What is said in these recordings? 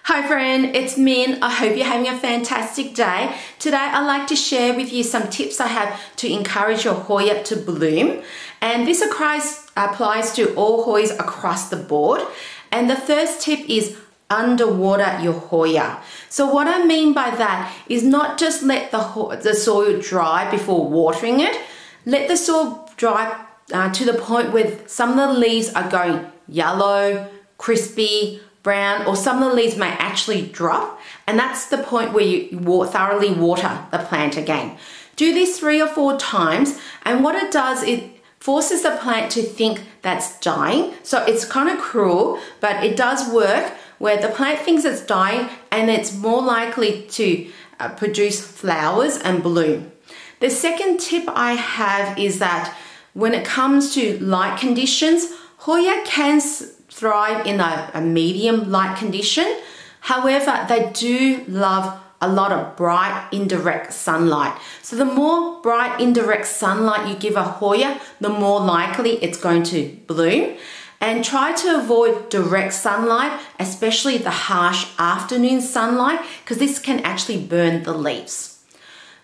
Hi friend, it's Min. I hope you're having a fantastic day. Today I'd like to share with you some tips I have to encourage your Hoya to bloom. And this applies to all Hoyas across the board. And the first tip is underwater your Hoya. So what I mean by that is not just let the soil dry before watering it. Let the soil dry to the point where some of the leaves are going yellow, crispy, brown, or some of the leaves may actually drop, and that's the point where you thoroughly water the plant again. Do this 3 or 4 times, and what it does, it forces the plant to think that's dying. So it's kind of cruel, but it does work where the plant thinks it's dying and it's more likely to produce flowers and bloom. The second tip I have is that when it comes to light conditions, Hoya can thrive in a medium light condition. However, they do love a lot of bright indirect sunlight. So the more bright indirect sunlight you give a Hoya, the more likely it's going to bloom. And try to avoid direct sunlight, especially the harsh afternoon sunlight, because this can actually burn the leaves.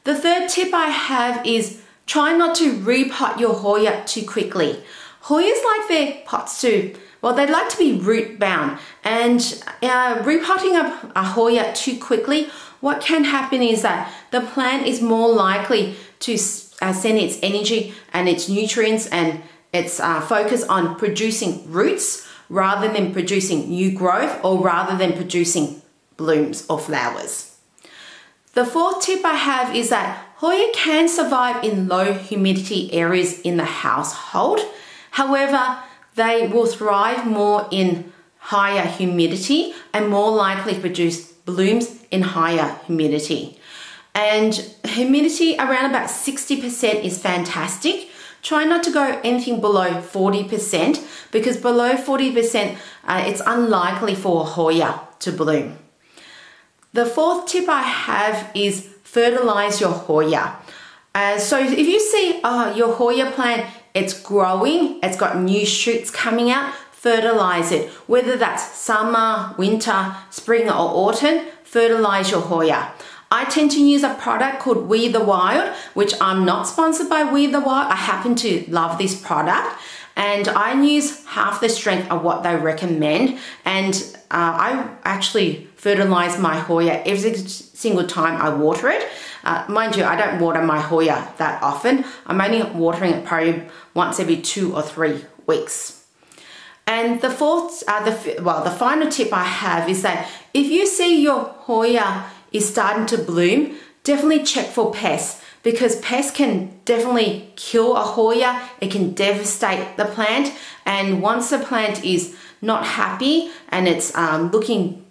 The third tip I have is try not to repot your Hoya too quickly. Hoyas like their pots to, well, they like to be root bound, and repotting a Hoya too quickly, what can happen is that the plant is more likely to send its energy and its nutrients and its focus on producing roots rather than producing new growth or rather than producing blooms or flowers. The fourth tip I have is that Hoya can survive in low humidity areas in the household. However, they will thrive more in higher humidity and more likely produce blooms in higher humidity. And humidity around about 60% is fantastic. Try not to go anything below 40% because below 40% it's unlikely for a Hoya to bloom. The fourth tip I have is fertilize your Hoya. So if you see your Hoya plant, it's growing, it's got new shoots coming out, fertilize it. Whether that's summer, winter, spring or autumn, fertilize your Hoya. I tend to use a product called We the Wild, which I'm not sponsored by We the Wild. I happen to love this product and I use half the strength of what they recommend, and I actually fertilize my Hoya every single time I water it. Mind you, I don't water my Hoya that often. I'm only watering it probably once every 2 or 3 weeks. And the final tip I have is that if you see your Hoya is starting to bloom, definitely check for pests, because pests can definitely kill a Hoya. It can devastate the plant, and once the plant is not happy and it's looking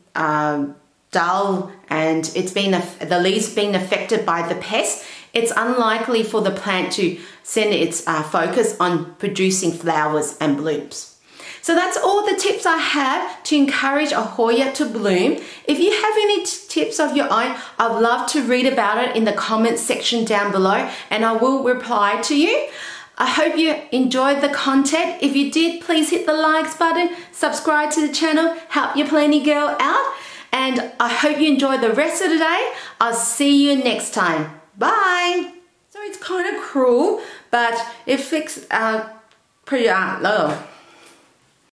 dull and it's been the leaves being affected by the pest, it's unlikely for the plant to send its focus on producing flowers and blooms. So that's all the tips I have to encourage a Hoya to bloom. If you have any tips of your own, I'd love to read about it in the comments section down below and I will reply to you. I hope you enjoyed the content. If you did, please hit the likes button, subscribe to the channel, help your planty girl out, and I hope you enjoy the rest of the day. I'll see you next time. Bye. So it's kind of cruel, but it fixes pretty low.